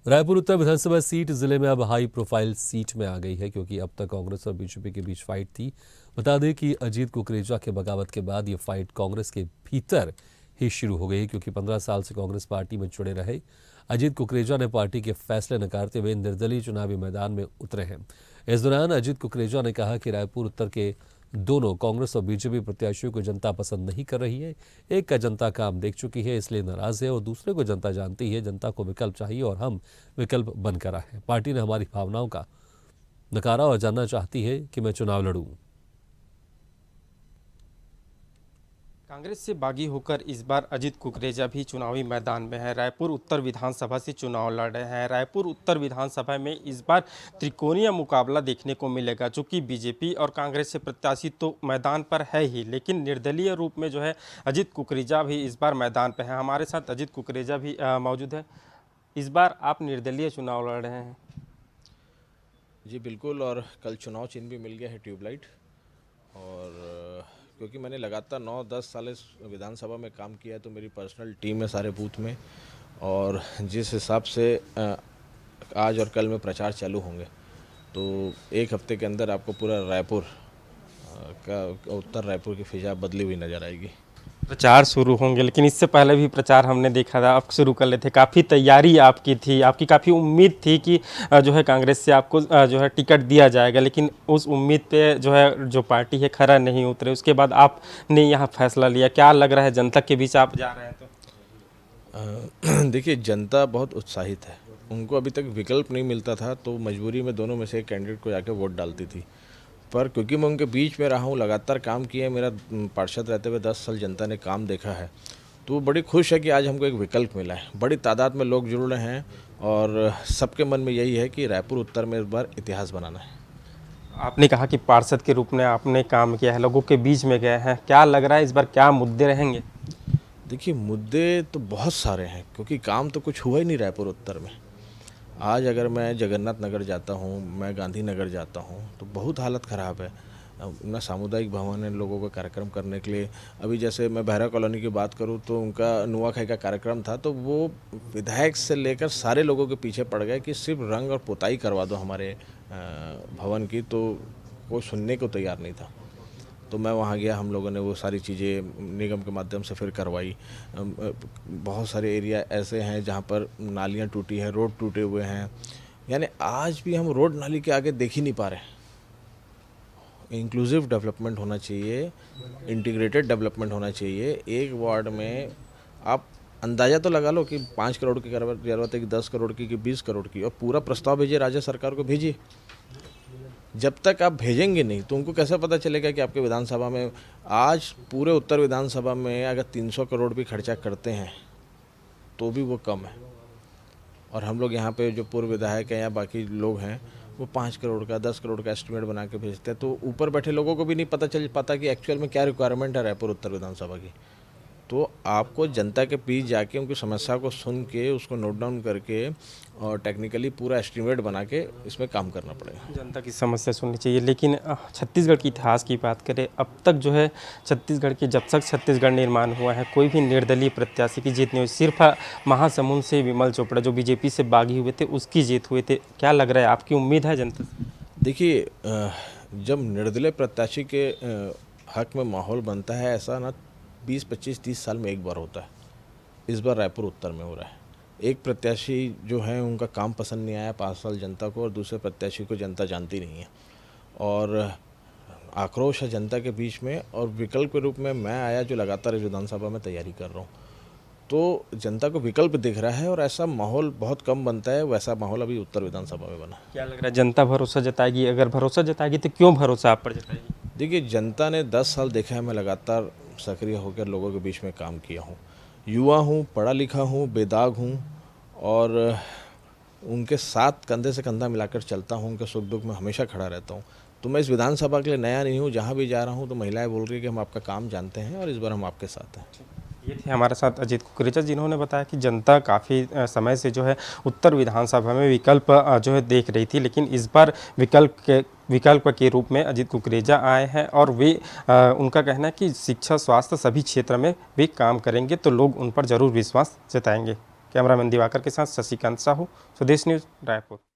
रायपुर उत्तर विधानसभा seat जिले में अब हाई प्रोफाइल सीट में आ गई है, क्योंकि अब तक कांग्रेस और बीजेपी के बीच फाइट थी। बता दें कि अजीत कुकरेजा के बगावत के बाद ये फाइट कांग्रेस के भीतर ही शुरू हो गई, क्योंकि 15 साल से कांग्रेस पार्टी में जुड़े रहे अजीत कुकरेजा ने पार्टी के फैसले नकारते हुए निर्दलीय चुनावी मैदान में उतरे हैं। इस दौरान अजीत कुकरेजा ने कहा कि रायपुर उत्तर के दोनों कांग्रेस और बीजेपी प्रत्याशियों को जनता पसंद नहीं कर रही है। एक का जनता काम देख चुकी है, इसलिए नाराज है, और दूसरे को जनता जानती है। जनता को विकल्प चाहिए और हम विकल्प बनकर आए हैं। पार्टी ने हमारी भावनाओं का नकारा और जानना चाहती है कि मैं चुनाव लड़ूं। कांग्रेस से बागी होकर इस बार अजीत कुकरेजा भी चुनावी मैदान में है। रायपुर उत्तर विधानसभा से चुनाव लड़ रहे हैं। रायपुर उत्तर विधानसभा में इस बार त्रिकोणीय मुकाबला देखने को मिलेगा, चूँकि बीजेपी और कांग्रेस से प्रत्याशी तो मैदान पर है ही, लेकिन निर्दलीय रूप में जो है अजीत कुकरेजा भी इस बार मैदान पर है। हमारे साथ अजीत कुकरेजा भी मौजूद है। इस बार आप निर्दलीय चुनाव लड़ रहे हैं। जी बिल्कुल, और कल चुनाव चिन्ह भी मिल गया है ट्यूबलाइट। और क्योंकि मैंने लगातार 9-10 साल इस विधानसभा में काम किया है, तो मेरी पर्सनल टीम है सारे बूथ में, और जिस हिसाब से आज और कल में प्रचार चालू होंगे, तो एक हफ्ते के अंदर आपको पूरा रायपुर का उत्तर रायपुर की फिजा बदली हुई नज़र आएगी। प्रचार शुरू होंगे, लेकिन इससे पहले भी प्रचार हमने देखा था, आप शुरू कर लेते थे। काफ़ी तैयारी आपकी थी, आपकी काफ़ी उम्मीद थी कि जो है कांग्रेस से आपको जो है टिकट दिया जाएगा, लेकिन उस उम्मीद पे जो है जो पार्टी है खरा नहीं उतरे। उसके बाद आपने यहाँ फैसला लिया। क्या लग रहा है जनता के बीच आप जा रहे हैं तो? देखिए, जनता बहुत उत्साहित है। उनको अभी तक विकल्प नहीं मिलता था, तो मजबूरी में दोनों में से एक कैंडिडेट को जाकर वोट डालती थी। पर क्योंकि मैं उनके बीच में रहा हूँ, लगातार काम किया है, मेरा पार्षद रहते हुए 10 साल जनता ने काम देखा है, तो वो बड़ी खुश है कि आज हमको एक विकल्प मिला है। बड़ी तादाद में लोग जुड़ रहे हैं और सबके मन में यही है कि रायपुर उत्तर में इस बार इतिहास बनाना है। आपने कहा कि पार्षद के रूप में आपने काम किया है, लोगों के बीच में गए हैं। क्या लग रहा है इस बार क्या मुद्दे रहेंगे? देखिए, मुद्दे तो बहुत सारे हैं, क्योंकि काम तो कुछ हुआ ही नहीं रायपुर उत्तर में। आज अगर मैं जगन्नाथ नगर जाता हूँ, मैं गांधी नगर जाता हूँ, तो बहुत हालत ख़राब है। ना सामुदायिक भवन है लोगों का कार्यक्रम करने के लिए। अभी जैसे मैं बहरा कॉलोनी की बात करूँ, तो उनका नुआखाई का कार्यक्रम था, तो वो विधायक से लेकर सारे लोगों के पीछे पड़ गए कि सिर्फ रंग और पुताई करवा दो हमारे भवन की, तो कोई सुनने को तैयार नहीं था। तो मैं वहाँ गया, हम लोगों ने वो सारी चीज़ें निगम के माध्यम से फिर करवाई। बहुत सारे एरिया ऐसे हैं जहाँ पर नालियाँ टूटी हैं, रोड टूटे हुए हैं, यानी आज भी हम रोड नाली के आगे देख ही नहीं पा रहे। इंक्लूसिव डेवलपमेंट होना चाहिए, इंटीग्रेटेड डेवलपमेंट होना चाहिए। एक वार्ड में आप अंदाज़ा तो लगा लो कि 5 करोड़ की ज़रूरत है कि 10 करोड़ की कि 20 करोड़ की, और पूरा प्रस्ताव भेजिए, राज्य सरकार को भेजिए। जब तक आप भेजेंगे नहीं तो उनको कैसे पता चलेगा कि आपके विधानसभा में आज पूरे उत्तर विधानसभा में अगर 300 करोड़ भी खर्चा करते हैं तो भी वो कम है। और हम लोग यहाँ पे जो पूर्व विधायक हैं या बाकी लोग हैं, वो 5 करोड़ का 10 करोड़ का एस्टिमेट बना के भेजते हैं, तो ऊपर बैठे लोगों को भी नहीं पता चल पाता कि एक्चुअल में क्या रिक्वायरमेंट है रायपुर उत्तर विधानसभा की। तो आपको जनता के बीच जाके उनकी समस्या को सुन के उसको नोट डाउन करके और टेक्निकली पूरा एस्टिमेट बना के इसमें काम करना पड़ेगा। जनता की समस्या सुननी चाहिए। लेकिन छत्तीसगढ़ के इतिहास की बात करें, अब तक जो है छत्तीसगढ़ के जब तक छत्तीसगढ़ निर्माण हुआ है, कोई भी निर्दलीय प्रत्याशी की जीत नहीं हुई। सिर्फ महासमुंद से विमल चोपड़ा जो बीजेपी से बागी हुए थे उसकी जीत हुए थे। क्या लग रहा है, आपकी उम्मीद है जनता से? देखिए, जब निर्दलीय प्रत्याशी के हक में माहौल बनता है, ऐसा ना 20, 25, 30 साल में एक बार होता है। इस बार रायपुर उत्तर में हो रहा है। एक प्रत्याशी जो है उनका काम पसंद नहीं आया 5 साल जनता को, और दूसरे प्रत्याशी को जनता जानती नहीं है, और आक्रोश है जनता के बीच में। और विकल्प के रूप में मैं आया, जो लगातार इस विधानसभा में तैयारी कर रहा हूँ, तो जनता को विकल्प दिख रहा है, और ऐसा माहौल बहुत कम बनता है, वैसा माहौल अभी उत्तर विधानसभा में बना। क्या लग रहा है, जनता भरोसा जताएगी? अगर भरोसा जताएगी तो क्यों भरोसा आप पर जताएगी? देखिए, जनता ने 10 साल देखा है, मैं लगातार सक्रिय होकर लोगों के बीच में काम किया हूँ। युवा हूँ, पढ़ा लिखा हूँ, बेदाग हूँ, और उनके साथ कंधे से कंधा मिलाकर चलता हूँ। उनके सुख दुख में हमेशा खड़ा रहता हूँ। तो मैं इस विधानसभा के लिए नया नहीं हूँ। जहाँ भी जा रहा हूँ तो महिलाएं बोल रही है कि हम आपका काम जानते हैं और इस बार हम आपके साथ हैं। ये थे हमारे साथ अजीत कुकरेजा, जिन्होंने बताया कि जनता काफ़ी समय से जो है उत्तर विधानसभा में विकल्प जो है देख रही थी, लेकिन इस बार विकल्प के रूप में अजीत कुकरेजा आए हैं, और वे उनका कहना है कि शिक्षा स्वास्थ्य सभी क्षेत्र में वे काम करेंगे, तो लोग उन पर ज़रूर विश्वास जताएंगे। कैमरामैन दिवाकर के साथ शशिकांत साहू, स्वदेश न्यूज़, रायपुर।